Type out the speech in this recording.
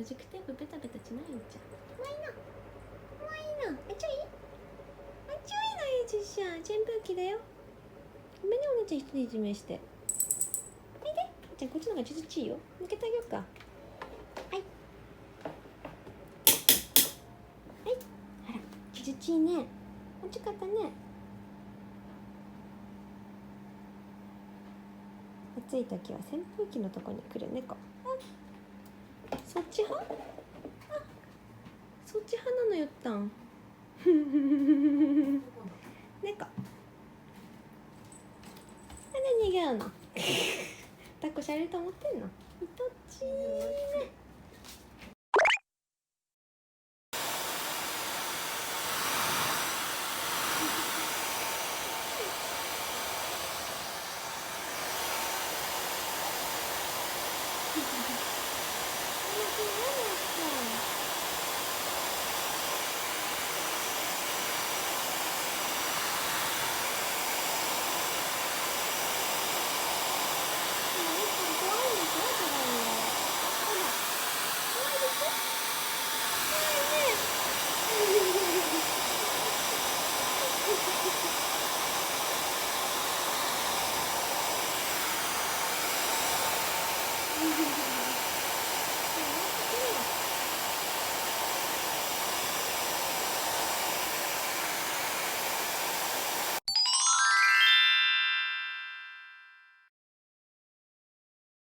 マジックテープベタベタしないんじゃん。もういいのもういいの。ちょいちょいのやつじゃん。扇風機だよ。ごめんねお姉ちゃん、一人いじめして。おいで。じゃあこっちの方がちょっとちいよ。抜けてあげようか。はいはい。あらちょっちいね。大きかったね。暑い時は扇風機のとこに来る猫。そっち派？そっち派なのよったん。猫。なんで逃げるの？抱っこされると思ってんの？いとっちーね。